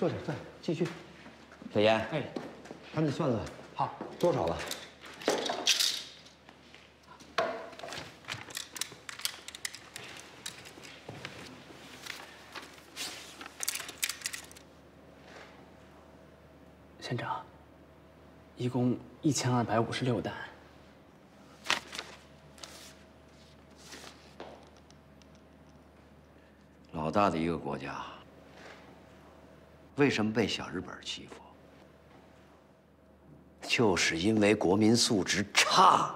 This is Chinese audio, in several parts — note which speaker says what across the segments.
Speaker 1: 坐下，继续。
Speaker 2: 小严，
Speaker 1: 哎，看这算子，
Speaker 2: 好，
Speaker 1: 多少了？
Speaker 3: 县长，一共1256担。
Speaker 2: 老大的一个国家，为什么被小日本欺负？就是因为国民素质差，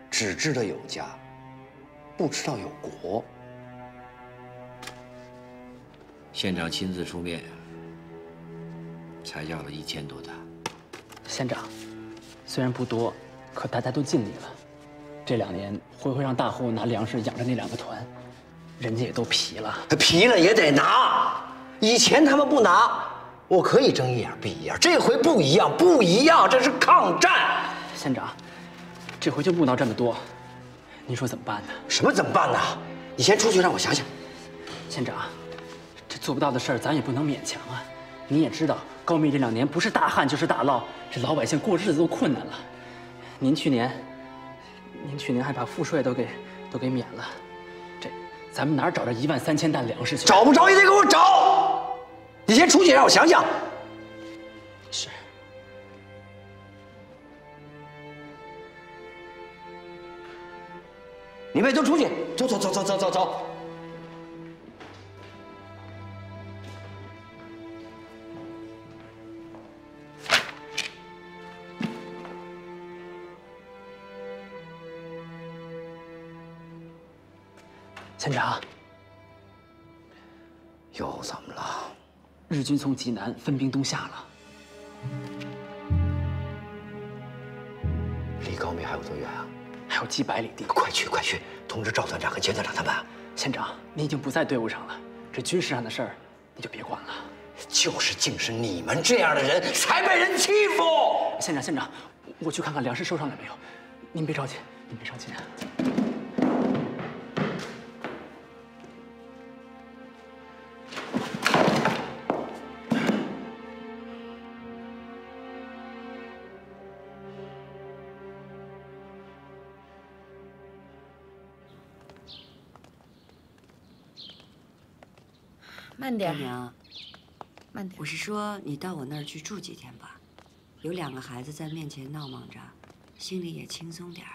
Speaker 2: 只知道有家，不知道有国。县长亲自出面，才要了1000多担。
Speaker 3: 县长，虽然不多，可大家都尽力了。这2年，辉辉让大户拿粮食养着那2个团，人家也都皮了。
Speaker 2: 皮了也得拿，以前他们不拿，我可以睁一眼闭一眼，这回不一样，不一样，这是抗战。
Speaker 3: 县长，这回就不拿这么多，您说怎么办呢？
Speaker 2: 什么怎么办呢？你先出去让我想想。
Speaker 3: 县长，这做不到的事儿咱也不能勉强啊。您也知道，高密这2年不是大旱就是大涝，这老百姓过日子都困难了。您去年还把赋税都给免了，这咱们哪儿找着13000担粮食去？
Speaker 2: 找不着也得给我找。你先出去让我想想。
Speaker 3: 是。
Speaker 2: 你们都出去，走。
Speaker 3: 县长，
Speaker 2: 又怎么了？
Speaker 3: 日军从济南分兵东下了，
Speaker 2: 离高密还有多远啊？
Speaker 3: 还有几百里地。
Speaker 2: 快去，通知赵团长和钱团长他们。
Speaker 3: 县长，您已经不在队伍上了，这军事上的事儿你就别管了。
Speaker 2: 就是竟是你们这样的人才被人欺负。
Speaker 3: 县长，我去看看粮食收上来没有。您别着急。
Speaker 4: 慢点，
Speaker 5: 大娘，
Speaker 4: 慢点。
Speaker 5: 我是说，你到我那儿去住几天吧，有2个孩子在面前闹忙着，心里也轻松点儿。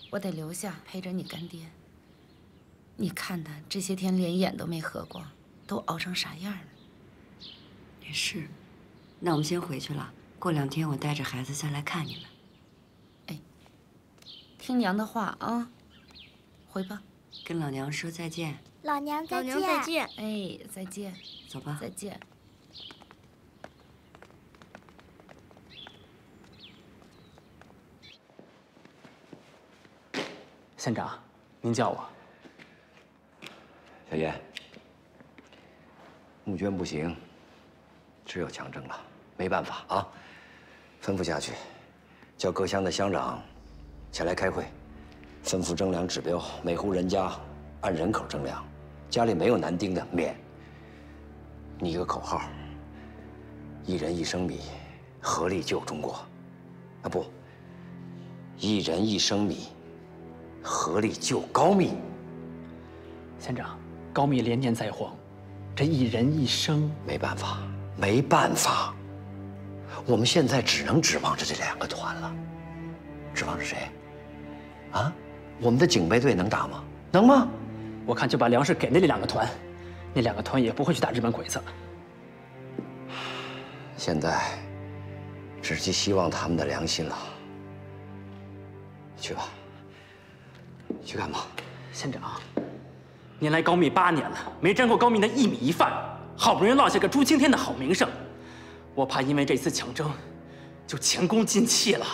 Speaker 4: 我得留下陪着你干爹。你看他这些天连眼都没合过，都熬成啥样了？
Speaker 5: 也是，那我们先回去了。过2天我带着孩子再来看你们。
Speaker 4: 哎，听娘的话啊，回吧。
Speaker 5: 跟老娘说再见。
Speaker 6: 老娘再见。
Speaker 4: 哎，再见。
Speaker 5: 走吧。
Speaker 4: 再见。
Speaker 3: 县长，您叫我。
Speaker 2: 小严，募捐不行，只有强征了，没办法啊。吩咐下去，叫各乡的乡长前来开会，吩咐征粮指标，每户人家按人口征粮，家里没有男丁的免。拟一个口号：1人1升米，合力救中国。啊不，1人1升米，合力救高密。
Speaker 3: 县长，高密连年灾荒，这1人1升，
Speaker 2: 没办法，我们现在只能指望着这2个团了。指望着谁？啊？我们的警备队能打吗？能吗？
Speaker 3: 我看就把粮食给那2个团，那2个团也不会去打日本鬼子。
Speaker 2: 现在只寄希望他们的良心了。去吧，去干嘛？
Speaker 3: 县长，您来高密8年了，没沾过高密的1米1饭，好不容易落下个朱青天的好名声，我怕因为这次抢征，就前功尽弃了。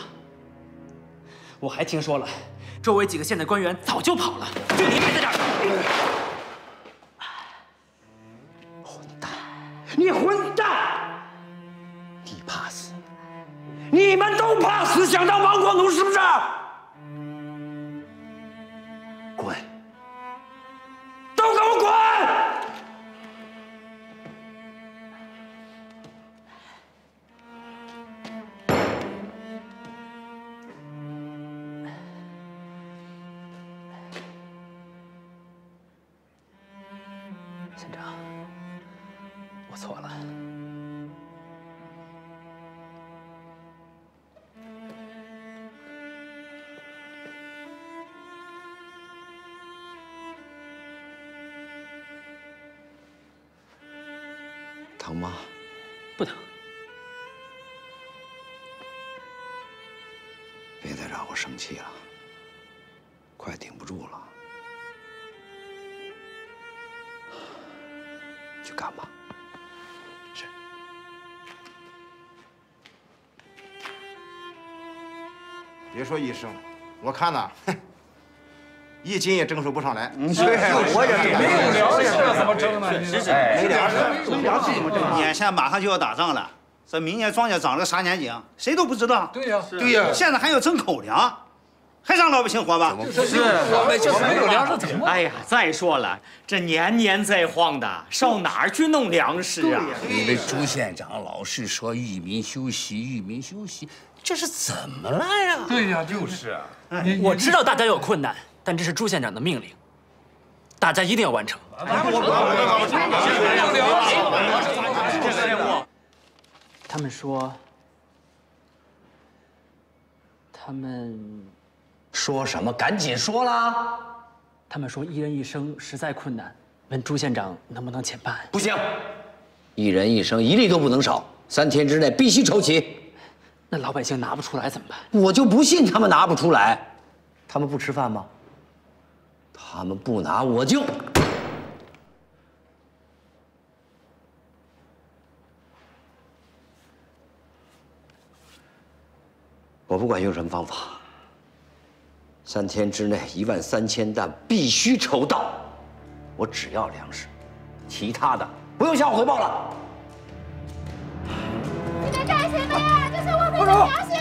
Speaker 3: 我还听说了，周围几个县的官员早就跑了，就您还在这儿。
Speaker 2: 混蛋！你混蛋！你怕死？你们都怕死，想当亡国奴是不是？滚！都给我滚！疼吗？
Speaker 3: 不疼。
Speaker 2: 别再让我生气了，快顶不住了。去干吧。
Speaker 7: 是。别说医生，我看呐，1斤也蒸出不上来。
Speaker 1: 对，我也是。
Speaker 8: 没有粮食怎么蒸呢？
Speaker 7: 没粮食，
Speaker 1: 没粮食怎么蒸？
Speaker 9: 眼下马上就要打仗了，这明年庄稼长了个啥年景，谁都不知道。
Speaker 8: 对呀，
Speaker 7: 对呀。
Speaker 9: 现在还要争口粮，还让老百姓活吧？
Speaker 8: 我们没有粮食怎么？
Speaker 10: 哎呀，再说了，这年年在荒的，上哪儿去弄粮食啊？
Speaker 11: 你们朱县长老是说裕民休息，裕民休息，这是怎么了呀？
Speaker 8: 对呀，就是啊。
Speaker 3: 我知道大家有困难，但这是朱县长的命令，大家一定要完成。他们说，他们
Speaker 11: 说什么？赶紧说啦！
Speaker 3: 他们说1人1生实在困难，问朱县长能不能减半？
Speaker 2: 不行，1人1生，1粒都不能少，3天之内必须筹齐。
Speaker 3: 那老百姓拿不出来怎么办？
Speaker 2: 我就不信他们拿不出来。他们不吃饭吗？他们不拿，我就。我不管用什么方法，3天之内13000担必须筹到。我只要粮食，其他的不用向我汇报了。
Speaker 6: 你们干什么呀？这是我们的粮食，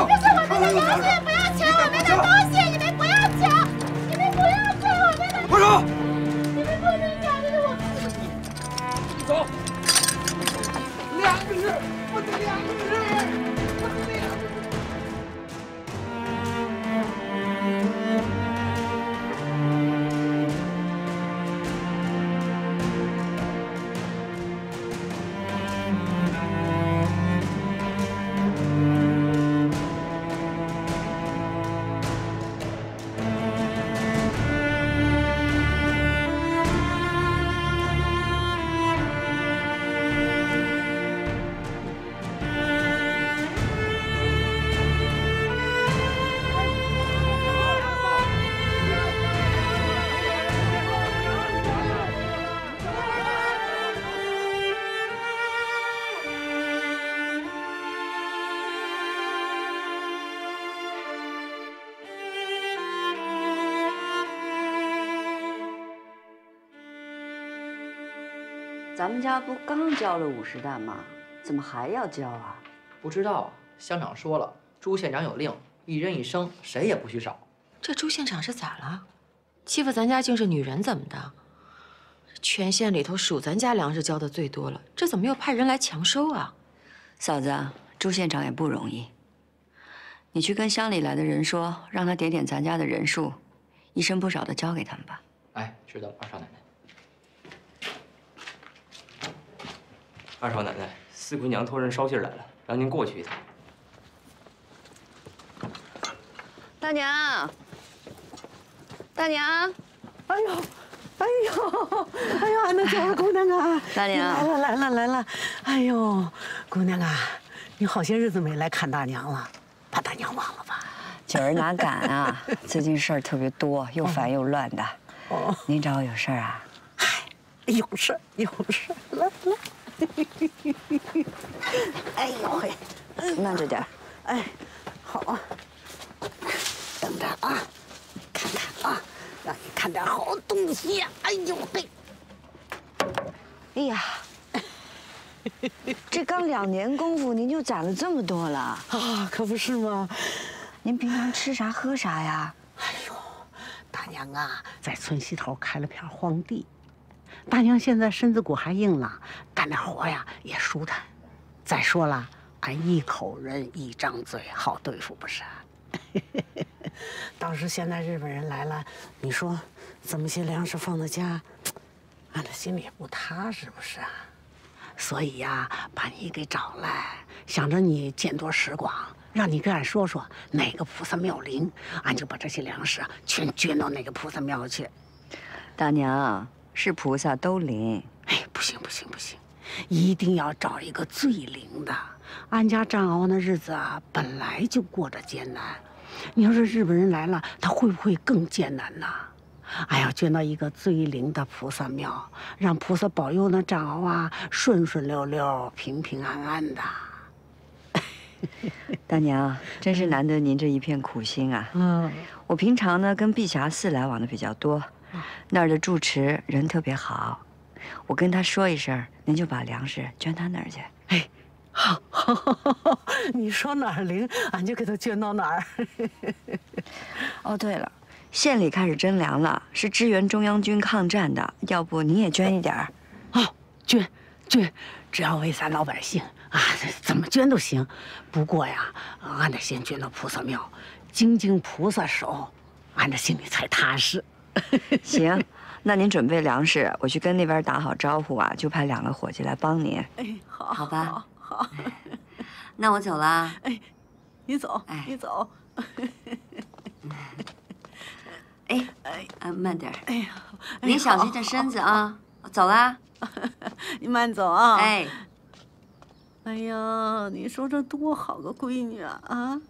Speaker 6: 这是我们的粮食，不要抢我们的东西！你们不要抢，你们不要抢我们的！
Speaker 8: 放手！
Speaker 6: 你们不能抢，这是我们的。
Speaker 8: 走。粮食，我的粮食，我的粮食。
Speaker 5: 咱们家不刚交了50担吗？怎么还要交啊？
Speaker 12: 不知道，乡长说了，朱县长有令，1人1生，谁也不许少。
Speaker 13: 这朱县长是咋了？欺负咱家竟是女人怎么的？全县里头数咱家粮食交的最多了，这怎么又派人来强收啊？
Speaker 5: 嫂子，朱县长也不容易。你去跟乡里来的人说，让他点点咱家的人数，一生不少的交给他们吧。
Speaker 12: 哎，知道了，二少奶奶。二少奶奶，4姑娘托人捎信来了，让您过去一趟。
Speaker 5: 大娘，大娘，
Speaker 14: 哎呦，哎呦，哎呦，俺们家姑娘啊，
Speaker 5: 大娘
Speaker 14: 来了，哎呦，姑娘啊，你好些日子没来看大娘了，把大娘忘了吧？
Speaker 5: 今儿哪敢啊，最近事儿特别多，又烦又乱的。哦，您找我有事儿啊？
Speaker 14: 嗨，有事，来。哎呦嘿，
Speaker 5: 慢着点。
Speaker 14: 哎，好啊，等着啊，看看啊，让你看点好东西呀！哎呦嘿，
Speaker 5: 哎呀，这刚2年功夫，您就攒了这么多了
Speaker 14: 啊！可不是吗？
Speaker 5: 您平常吃啥喝啥呀？
Speaker 14: 哎呦，大娘啊，在村西头开了片荒地。大娘现在身子骨还硬朗，干点活呀也舒坦。再说了，俺一口人1张嘴，好对付不是？倒是现在日本人来了，你说这么些粮食放在家，俺这心里也不踏实不是啊？所以呀，把你给找来，想着你见多识广，让你给俺说说哪个菩萨庙灵，俺就把这些粮食全捐到那个菩萨庙去。
Speaker 5: 大娘。是菩萨都灵，
Speaker 14: 哎，不行，一定要找一个最灵的。俺家张敖那日子啊，本来就过着艰难，你要是日本人来了，他会不会更艰难呢？哎呀，捐到一个最灵的菩萨庙，让菩萨保佑那张敖啊顺顺溜溜、平平安安的。
Speaker 5: 大娘，真是难得您这一片苦心啊！我平常呢跟碧霞寺来往的比较多，那儿的住持人特别好，我跟他说一声，您就把粮食捐他那儿去。
Speaker 14: 哎，好，你说哪儿灵，俺就给他捐到哪儿。
Speaker 5: 哦，对了，县里开始征粮了，是支援中央军抗战的，要不您也捐一点儿？
Speaker 14: 哦，捐，只要为咱老百姓啊，怎么捐都行。不过呀，俺得先捐到菩萨庙，经菩萨手，俺这心里才踏实。
Speaker 5: 行，那您准备粮食，我去跟那边打好招呼啊，就派2个伙计来帮您。
Speaker 14: 哎，好，
Speaker 5: 好吧，
Speaker 14: 好。
Speaker 5: 那我走了。
Speaker 14: 哎，你走，你走。
Speaker 5: 慢点。
Speaker 14: 哎呀，
Speaker 5: 您小心着身子啊。我走啦。
Speaker 14: 你慢走啊。
Speaker 5: 哎。
Speaker 14: 哎呀，你说这多好个闺女啊！啊！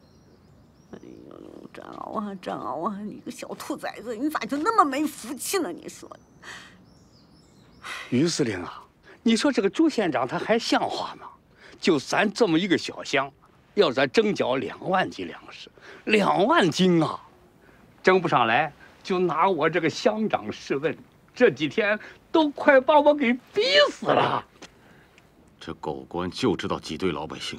Speaker 14: 哎呦，张敖啊，你个小兔崽子，你咋就那么没福气呢？你说。
Speaker 11: 于司令啊，你说这个朱县长他还像话吗？就咱这么一个小乡，要咱征缴2万斤粮食，2万斤啊，征不上来就拿我这个乡长试问，这几天都快把我给逼死了。
Speaker 15: 这狗官就知道挤兑老百姓，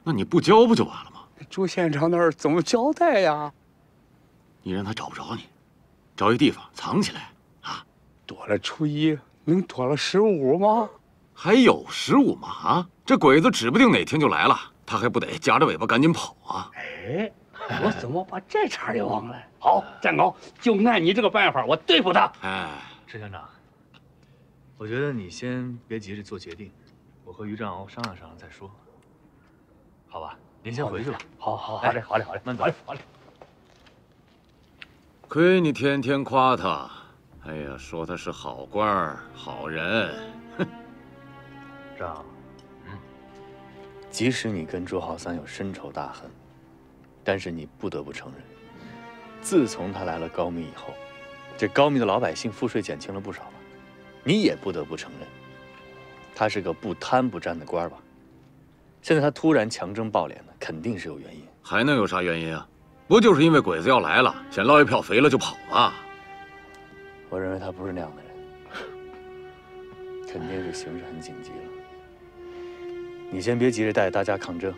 Speaker 15: 那你不交不就完了吗？
Speaker 11: 朱县长那儿怎么交代呀？
Speaker 15: 你让他找不着你，找一地方藏起来啊！
Speaker 11: 躲了初1，能躲了15吗？
Speaker 15: 还有15吗？啊，这鬼子指不定哪天就来了，他还不得夹着尾巴赶紧跑啊！
Speaker 11: 哎，我怎么把这茬给忘了？好，战高，就按你这个办法，我对付他。
Speaker 15: 哎，
Speaker 16: 石乡长。我觉得你先别急着做决定，我和于占鳌商量商量再说，好吧？您先回去吧。
Speaker 11: 好嘞，
Speaker 16: 慢走。
Speaker 11: 好嘞。
Speaker 15: 亏你天天夸他，哎呀，说他是好官儿、好人。哼，
Speaker 16: 张，即使你跟朱浩三有深仇大恨，但是你不得不承认，自从他来了高密以后，这高密的老百姓赋税减轻了不少吧？你也不得不承认，他是个不贪不沾的官吧？现在他突然强征暴敛呢，肯定是有原因。
Speaker 15: 还能有啥原因啊？不就是因为鬼子要来了，先捞一票肥了就跑吗？
Speaker 16: 我认为他不是那样的人，肯定是形势很紧急了。你先别急着带大家抗争，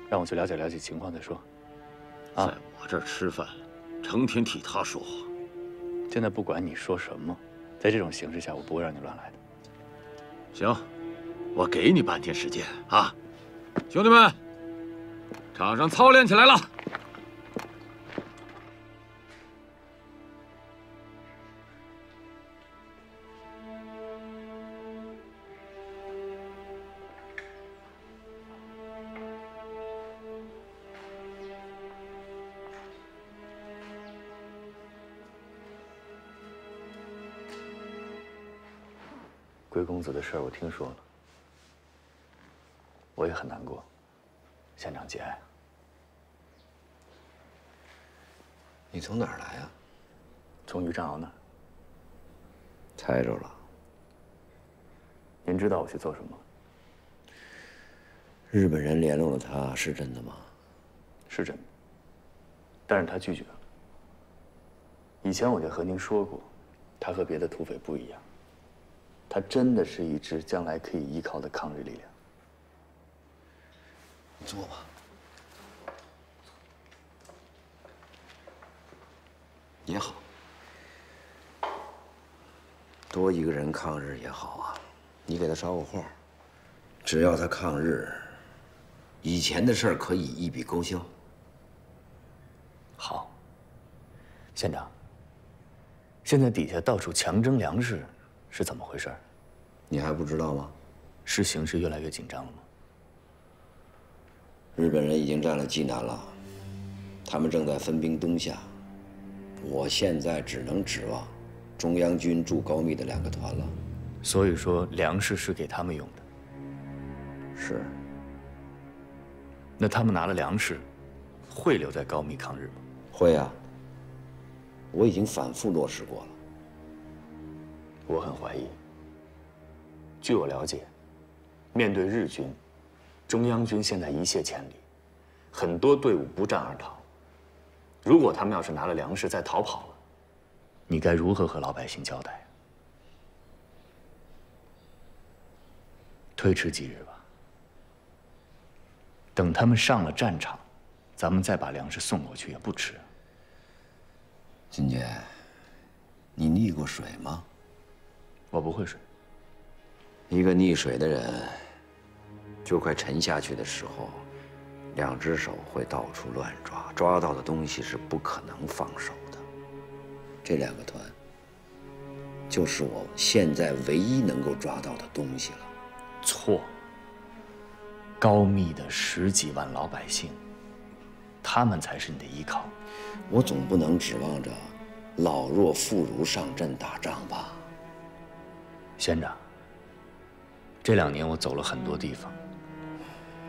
Speaker 16: 让我去了解了解情况再说。
Speaker 15: 在我这儿吃饭，成天替他说话。
Speaker 16: 现在不管你说什么。在这种形势下，我不会让你乱来的。
Speaker 15: 行，我给你半天时间啊！兄弟们，场上操练起来了。
Speaker 16: 龟公子的事儿我听说了，我也很难过。县长节哀。
Speaker 2: 你从哪儿来啊？
Speaker 16: 从于占鳌那儿。
Speaker 2: 猜着了。
Speaker 16: 您知道我去做什么？
Speaker 2: 日本人联络了他，是真的吗？
Speaker 16: 是真的，但是他拒绝了。以前我就和您说过，他和别的土匪不一样。他真的是一支将来可以依靠的抗日力量。
Speaker 2: 你坐吧。也好，多一个人抗日也好啊。你给他捎个话，只要他抗日，以前的事儿可以一笔勾销。
Speaker 16: 好，县长。现在底下到处强征粮食。是怎么回事？
Speaker 2: 你还不知道吗？
Speaker 16: 是形势越来越紧张了吗？
Speaker 2: 日本人已经占了济南了，他们正在分兵东下。我现在只能指望中央军驻高密的2个团了。
Speaker 16: 所以说粮食是给他们用的。
Speaker 2: 是。
Speaker 16: 那他们拿了粮食，会留在高密抗日吗？
Speaker 2: 会啊。我已经反复落实过了。
Speaker 16: 我很怀疑。据我了解，面对日军，中央军现在一泻千里，很多队伍不战而逃。如果他们要是拿了粮食再逃跑了，你该如何和老百姓交代？推迟几日吧。等他们上了战场，咱们再把粮食送过去也不迟。
Speaker 2: 金姐，你溺过水吗？
Speaker 16: 我不会水。
Speaker 2: 一个溺水的人，就快沉下去的时候，两只手会到处乱抓，抓到的东西是不可能放手的。这2个团，就是我现在唯一能够抓到的东西了。
Speaker 16: 错。高密的10几万老百姓，他们才是你的依靠。
Speaker 2: 我总不能指望着老弱妇孺上阵打仗吧？
Speaker 16: 县长，这2年我走了很多地方，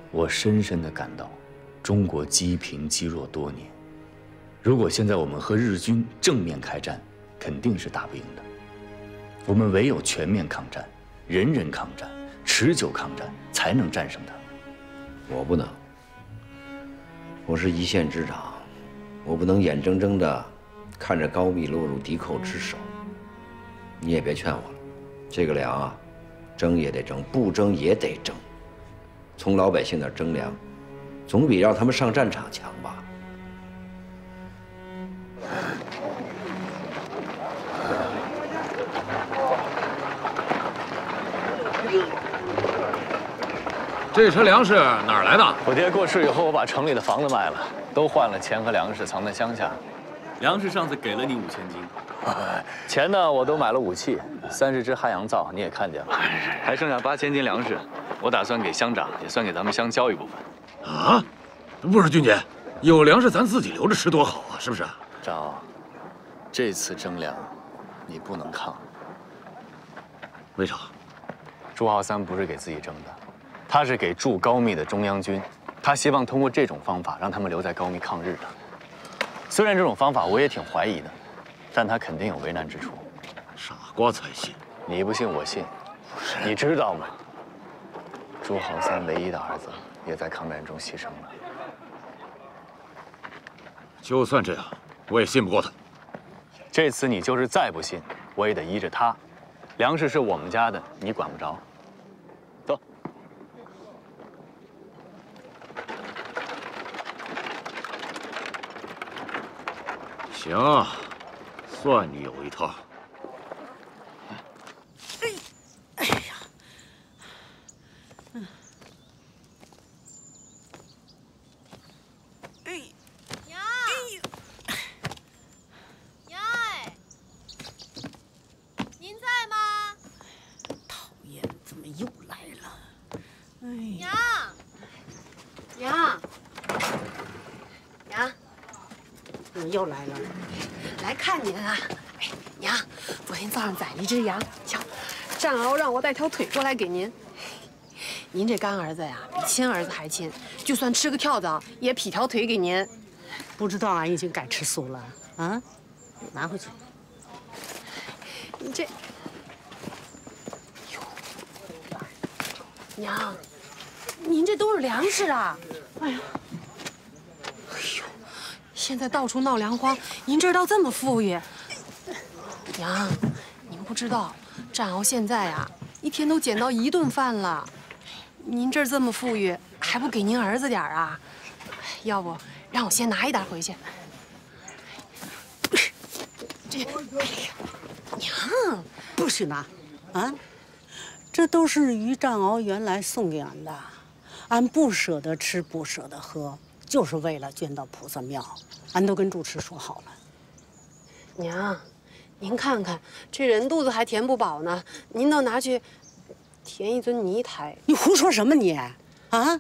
Speaker 16: 我深深地感到，中国积贫积弱多年。如果现在我们和日军正面开战，肯定是打不赢的。我们唯有全面抗战、人人抗战、持久抗战，才能战胜他。
Speaker 2: 我不能，我是一线之长，我不能眼睁睁的看着高密落入敌寇之手。你也别劝我了，这个粮啊，争也得争，不争也得争。从老百姓那儿争粮，总比让他们上战场强吧？
Speaker 15: 这车粮食哪儿来的？
Speaker 16: 我爹过世以后，我把城里的房子卖了，都换了钱和粮食，藏在乡下。粮食上次给了你5000斤，钱呢我都买了武器，30支汉阳造你也看见了，还剩下8000斤粮食，我打算给乡长，也算给咱们乡交一部分。
Speaker 15: 啊？不是军姐，有粮食咱自己留着吃多好啊，是不是？
Speaker 16: 张敖，这次征粮，你不能抗。
Speaker 15: 为啥？
Speaker 16: 朱浩三不是给自己征的。他是给驻高密的中央军，他希望通过这种方法让他们留在高密抗日的。虽然这种方法我也挺怀疑的，但他肯定有为难之处。
Speaker 15: 傻瓜才信！
Speaker 16: 你不信我信。你知道吗？朱浩三唯一的儿子也在抗战中牺牲了。
Speaker 15: 就算这样，我也信不过他。
Speaker 16: 这次你就是再不信，我也得依着他。粮食是我们家的，你管不着。走。
Speaker 15: 行，算你有一套。
Speaker 14: 哎呀，
Speaker 6: 娘，娘哎，您在吗？
Speaker 14: 讨厌，怎么又来了？哎
Speaker 6: 娘，娘，娘，
Speaker 14: 怎么又来了？
Speaker 6: 来看您啊！哎，娘，昨天早上宰了一只羊，瞧，战鳌让我带条腿过来给您。您这干儿子呀，比亲儿子还亲，就算吃个跳蚤，也劈条腿给您。
Speaker 14: 不知道俺已经改吃素了啊？拿回去。
Speaker 6: 你这，娘，您这都是粮食啊！哎呀，哎呦，现在到处闹粮荒，您这儿倒这么富裕。娘，您不知道，战鳌现在呀，一天都捡到1顿饭了。您这儿这么富裕，还不给您儿子点儿啊？要不让我先拿一袋回去。这，哎呀，娘，
Speaker 14: 不许拿，啊！这都是于战鳌原来送给俺的，俺不舍得吃，不舍得喝，就是为了捐到菩萨庙。俺都跟住持说好了。
Speaker 6: 娘，您看看，这人肚子还填不饱呢，您倒拿去填一尊泥台。
Speaker 14: 你胡说什么你？啊！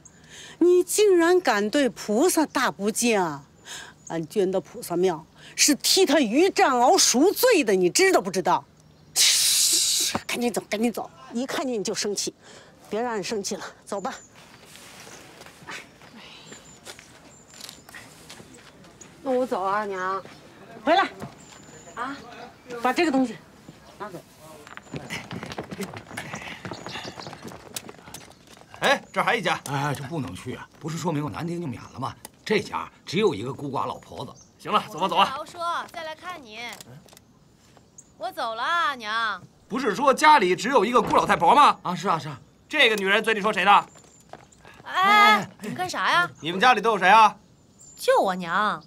Speaker 14: 你竟然敢对菩萨大不敬！俺捐到菩萨庙是替他于战鳌赎罪的，你知道不知道？赶紧走，赶紧走！一看见你就生气，别让人生气了，走吧。
Speaker 6: 那我走啊，娘。
Speaker 14: 回来，啊，把这个东西拿走。
Speaker 17: 哎，这儿还一家。哎，这不能去啊！不是说没有男丁就免了吗？这家只有一个孤寡老婆子。行了，走吧，走吧。
Speaker 4: 好好说，再来看你。我走了啊，娘。
Speaker 17: 不是说家里只有一个孤老太婆吗？啊，是啊，是啊。这个女人嘴里说谁的？
Speaker 4: 哎，你们干啥呀？
Speaker 17: 你们家里都有谁啊？
Speaker 4: 就我娘。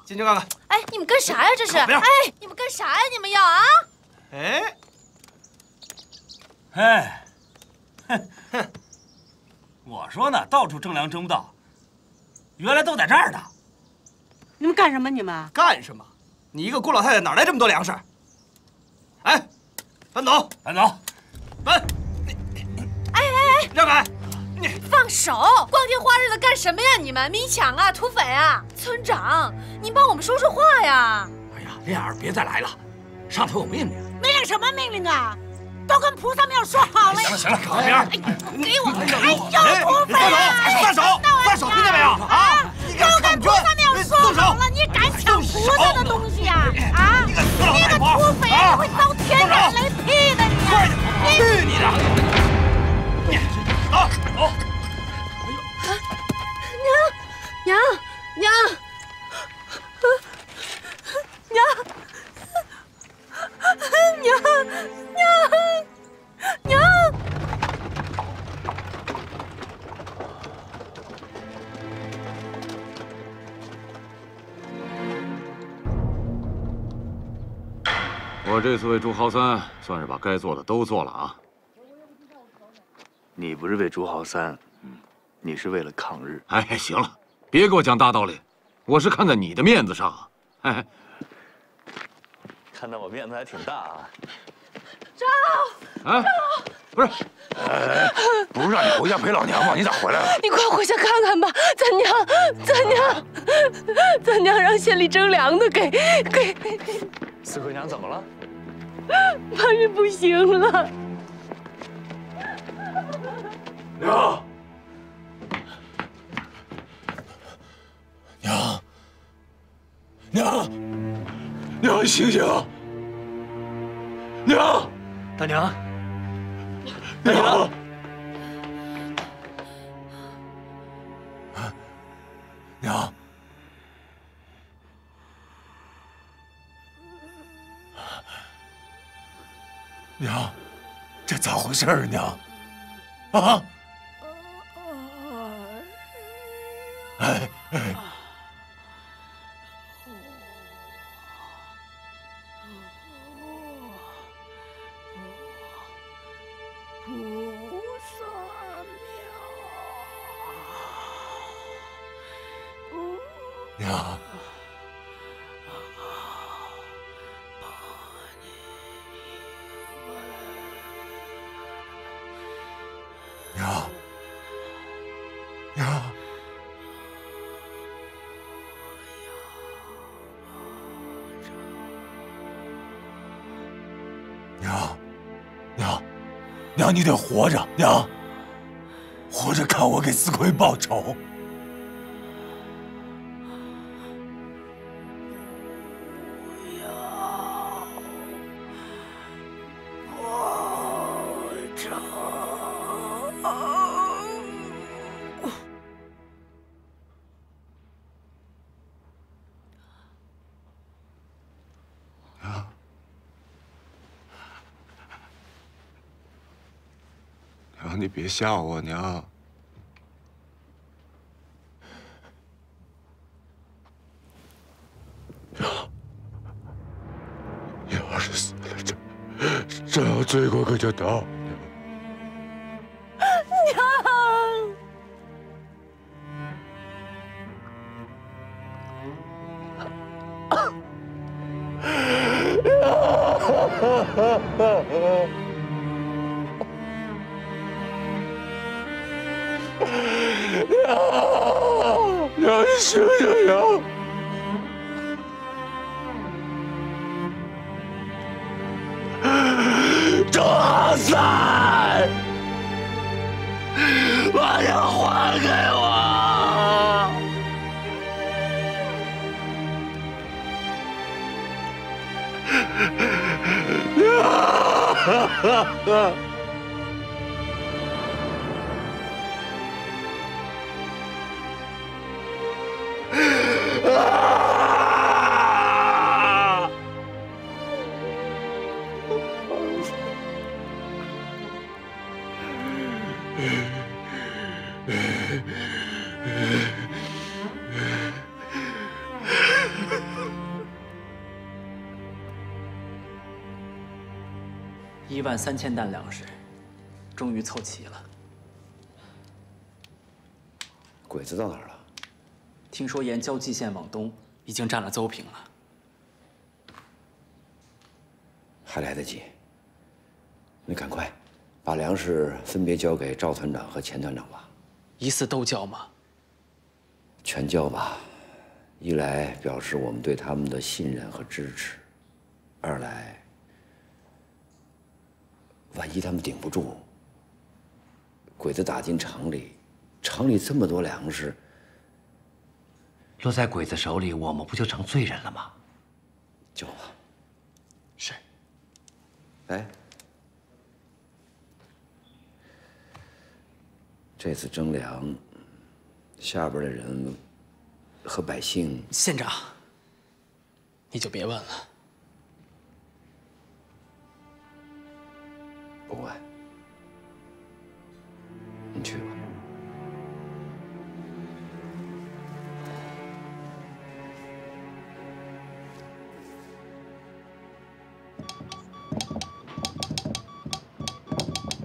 Speaker 17: 进去看看。
Speaker 4: 哎，你们干啥呀？这是？哎，你们干啥呀？你们要啊？
Speaker 17: 哎，
Speaker 18: 哎，哼哼，我说呢，到处征粮征不到，原来都在这儿呢。
Speaker 14: 你们干什么？你们
Speaker 17: 干什么？你一个孤老太太哪来这么多粮食？哎，搬走，搬走，搬！
Speaker 4: 哎，
Speaker 17: 让开！
Speaker 4: 你放手！光天化日的干什么呀？你们迷抢啊，土匪啊！村长，你帮我们说说话呀！
Speaker 17: 哎呀，莲儿，别再来了，上头有命令。
Speaker 14: 命令什么命令啊？都跟菩萨庙说好了。
Speaker 17: 行了行了，靠边！
Speaker 14: 给我还有土匪啊！
Speaker 17: 放手！放手！听见没有？啊！
Speaker 14: 都跟菩萨庙说好了，你敢抢菩萨的东西呀？啊！你个土匪啊！你会遭天打雷劈的你！
Speaker 17: 快点！去你的！走走！
Speaker 6: 娘，
Speaker 15: 我这次为朱豪三算是把该做的都做了啊。
Speaker 16: 你不是为朱豪三，你是为了抗日。
Speaker 15: 哎，行了，别给我讲大道理，我是看在你的面子上啊。哎，
Speaker 16: 看到我面子还挺大啊。
Speaker 15: 赵，哎，不是，
Speaker 8: 不是让你回家陪老娘吗？你咋回来了？
Speaker 6: 你快回家看看吧，咱娘让县里征粮的给。
Speaker 16: 四惠娘怎么了？
Speaker 6: 怕是不行了。
Speaker 8: 娘，醒醒！娘，
Speaker 18: 大娘，
Speaker 8: 娘，娘，娘，这咋回事啊？娘，啊！哎。娘，娘，你得活着，娘，活着看我给四奎报仇。娘，你别吓我，娘。你要是死了，这要罪过可就到了。娘，你醒醒娘！赵
Speaker 11: 三，把娘还给我！娘！13000
Speaker 3: 担粮食，终于凑齐了。
Speaker 2: 鬼子到哪儿了？
Speaker 3: 听说沿胶济线往东已经占了邹平了。
Speaker 2: 还来得及。你赶快把粮食分别交给赵团长和钱团长吧。
Speaker 3: 一次都交吗？
Speaker 2: 全交吧。一来表示我们对他们的信任和支持，二来。 万一他们顶不住，鬼子打进城里，城里这么多粮食，
Speaker 1: 落在鬼子手里，我们不就成罪人了吗？
Speaker 2: 交吧。
Speaker 3: 是。
Speaker 2: 哎，这次征粮，下边的人和百姓，
Speaker 3: 县长，你就别问了。
Speaker 2: 不管，你去吧。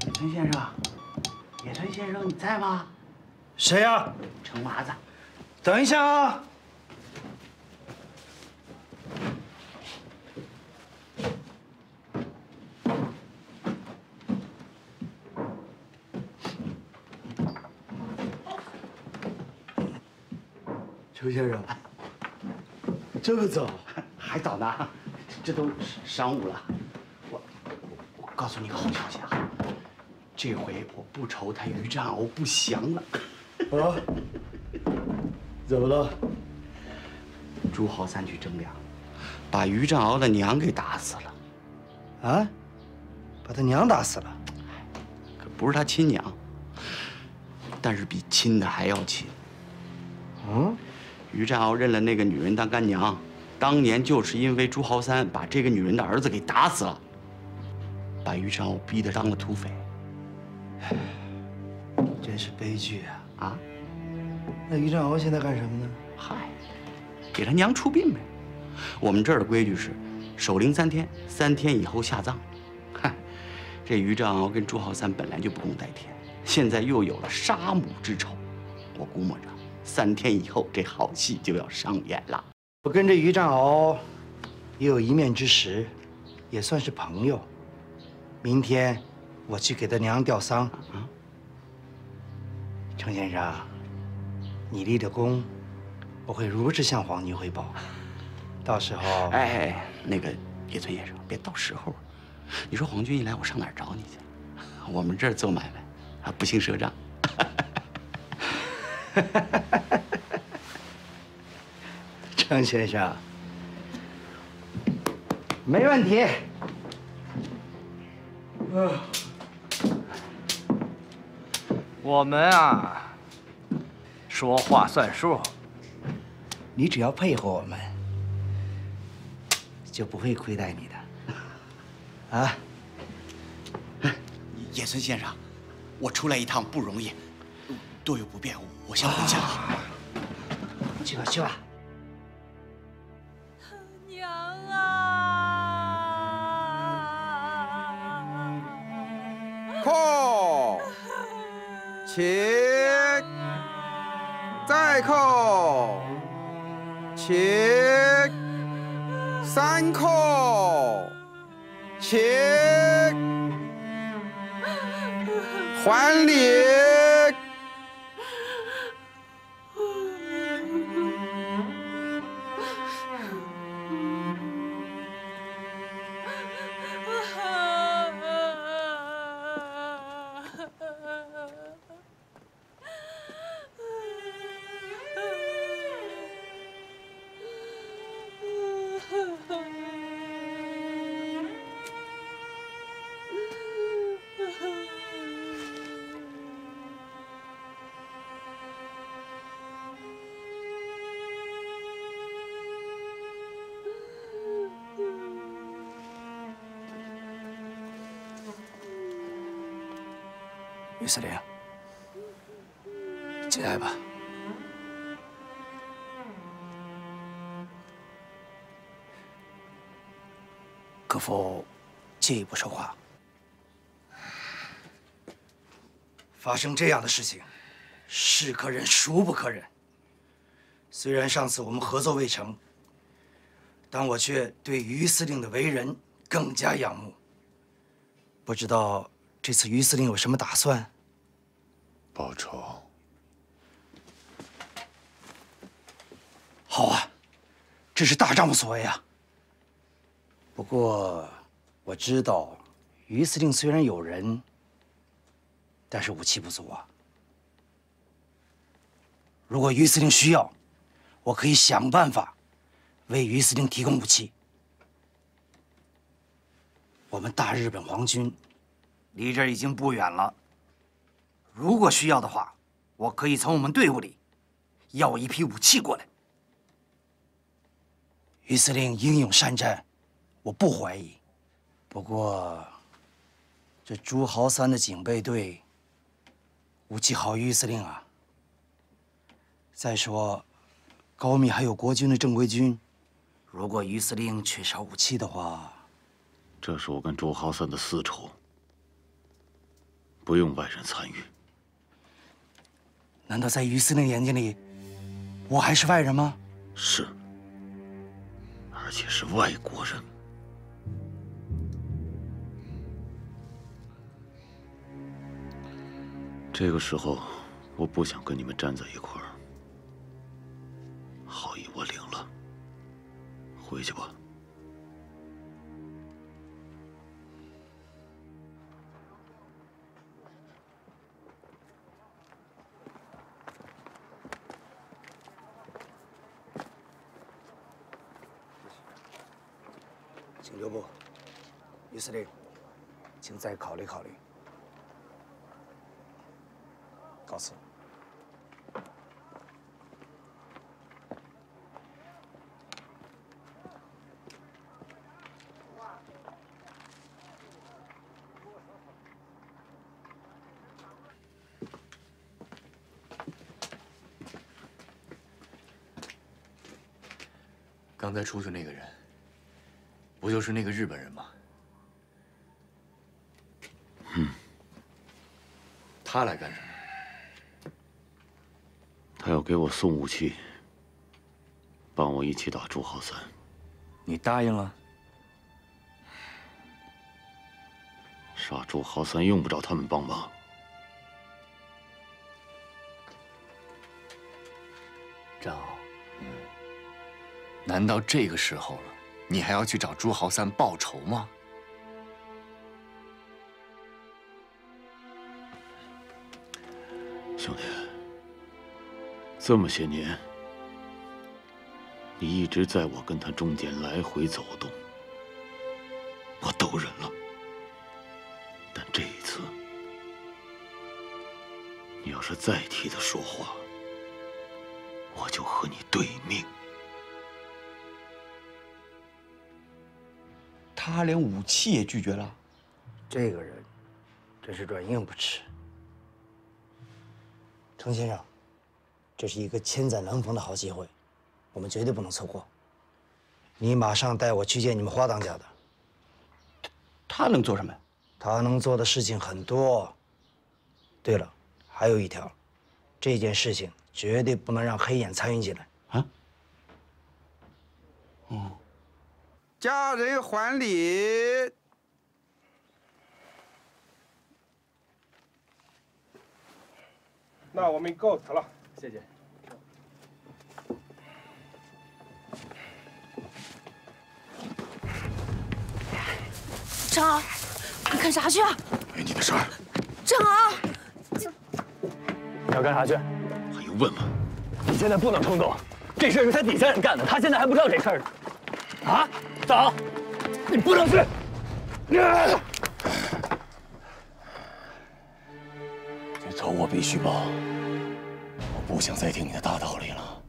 Speaker 1: 野村先生，野村先生，你在吗？
Speaker 19: 谁呀？
Speaker 1: 程麻子。
Speaker 19: 等一下啊！
Speaker 1: 程先生，这么早？还早呢，这都晌午了。我告诉你个好消息啊，这回我不愁他于占鳌不降了。啊？怎么了？朱豪三去征粮，把于占鳌的娘给打死了。
Speaker 19: 啊？把他娘打死了？
Speaker 1: 可不是他亲娘，但是比亲的还要亲。
Speaker 19: 嗯？
Speaker 1: 于占鳌认了那个女人当干娘，当年就是因为朱豪三把这个女人的儿子给打死了，把于占鳌逼得当了土匪。
Speaker 19: 真是悲剧啊！
Speaker 1: 啊？
Speaker 19: 那于占鳌现在干什么呢？
Speaker 1: 嗨，给他娘出殡呗。我们这儿的规矩是，守灵3天，3天以后下葬。嗨，这于占鳌跟朱豪三本来就不共戴天，现在又有了杀母之仇，我估摸着。 3天以后，这好戏就要上演了。
Speaker 19: 我跟这于占鳌也有一面之识，也算是朋友。明天我去给他娘吊丧。程先生，你立的功，我会如实向皇军汇报。到时候，
Speaker 1: 哎，那个野村先生，别到时候。你说皇军一来，我上哪儿找你去？我们这儿做买卖啊，不兴赊账。
Speaker 19: 程先生，没问题。
Speaker 8: 我们啊，说话算数。
Speaker 19: 你只要配合我们，就不会亏待你的。啊，
Speaker 1: 野村先生，我出来一趟不容易，多有不便，我先回去了。
Speaker 19: 去吧，去吧。
Speaker 4: 娘啊！
Speaker 8: 扣，起，再扣，起，3扣，起，还礼。
Speaker 19: 司令，节哀吧。可否借一步说话？发生这样的事情，是可忍，孰不可忍。虽然上次我们合作未成，但我却对于司令的为人更加仰慕。不知道这次于司令有什么打算？
Speaker 16: 报仇。
Speaker 19: 好啊，这是大丈夫所为啊。不过我知道，于司令虽然有人，但是武器不足啊。如果于司令需要，我可以想办法为于司令提供武器。我们大日本皇军离这儿已经不远了，如果需要的话，我可以从我们队伍里要一批武器过来。于司令英勇善战，我不怀疑。不过，这朱豪三的警备队武器好于于司令啊。再说，高密还有国军的正规军，如果于司令缺少武器的话，
Speaker 15: 这是我跟朱豪三的私仇，不用外人参与。
Speaker 19: 难道在于司令眼睛里，我还是外人吗？
Speaker 15: 是，而且是外国人。这个时候，我不想跟你们站在一块儿。好意我领了，回去吧。
Speaker 19: 请留步，于司令，请再考虑考虑。告辞。
Speaker 20: 刚才出去那个人，不就是那个日本人吗？他来干什么？
Speaker 15: 他要给我送武器，帮我一起打朱豪三。
Speaker 19: 你答应了？
Speaker 15: 杀朱豪三用不着他们帮忙。
Speaker 20: 张敖，难道这个时候了，你还要去找朱豪三报仇吗？
Speaker 15: 兄弟，这么些年，你一直在我跟他中间来回走动，我都忍了。但这一次，你要是再替他说话，我就和你对命。
Speaker 1: 他连武器也拒绝了，
Speaker 19: 这个人真是软硬不吃。程先生，这是一个千载难逢的好机会，我们绝对不能错过。你马上带我去见你们花当家的。
Speaker 1: 他能做什么？
Speaker 19: 他能做的事情很多。对了，还有一条，这件事情绝对不能让黑眼参与进来啊。
Speaker 8: 家人还礼。
Speaker 21: 那我们告辞了，
Speaker 3: 谢谢。
Speaker 4: 张敖，你干啥去啊？
Speaker 15: 没你的事儿。
Speaker 4: 张敖，
Speaker 22: 你要干啥去？
Speaker 15: 还用问吗？
Speaker 22: 你现在不能冲动，这事是他底下人干的，他现在还不知道这事儿呢。啊，走，你不能去。这仇我必须报。我不想再听你的大道理了。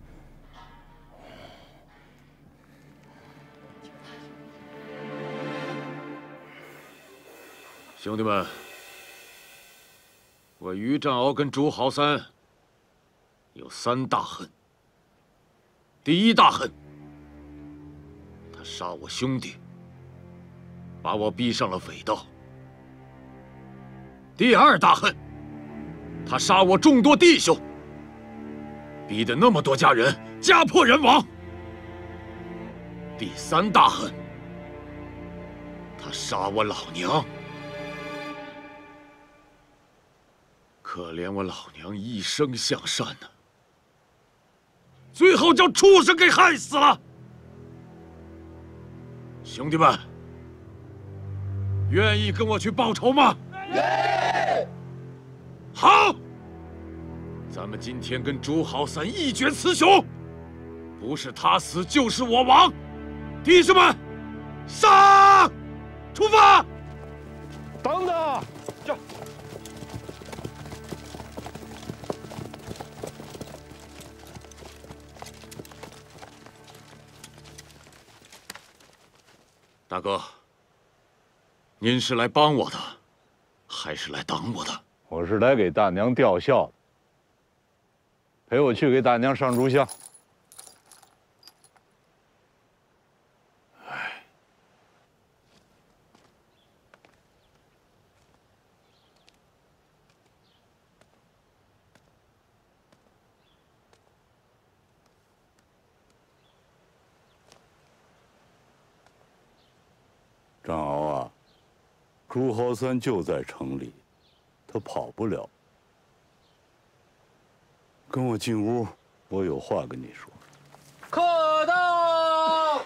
Speaker 15: 兄弟们，我于占鳌跟朱豪三有3大恨。第一大恨，他杀我兄弟，把我逼上了匪道。第二大恨，他杀我众多弟兄，逼得那么多家人家破人亡。第三大恨，他杀我老娘。可怜我老娘一生向善呢，最后叫畜生给害死了。兄弟们，愿意跟我去报仇吗？愿意。好，咱们今天跟朱豪三一决雌雄，不是他死就是我亡。弟兄们，上！出发！
Speaker 22: 等等，这。
Speaker 15: 大哥，您是来帮我的，还是来挡我的？
Speaker 7: 我是来给大娘吊孝的，陪我去给大娘上炷香。张敖啊，朱豪三就在城里，他跑不了。跟我进屋，我有话跟你说。
Speaker 12: 客到。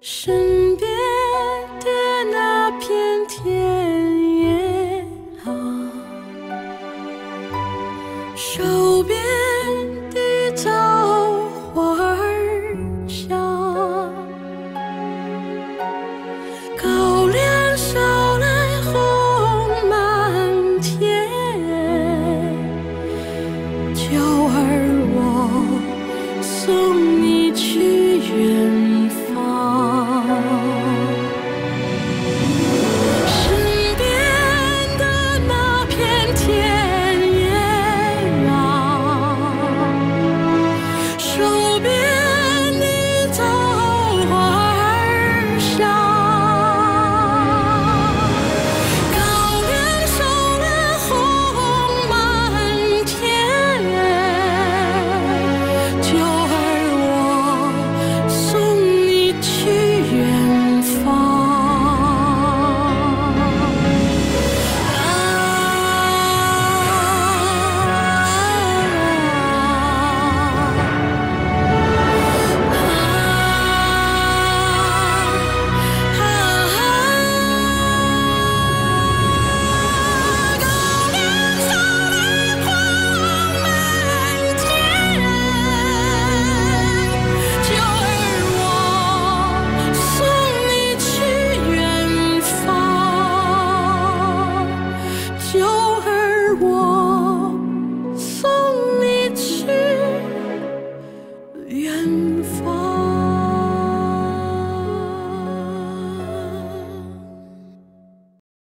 Speaker 21: 是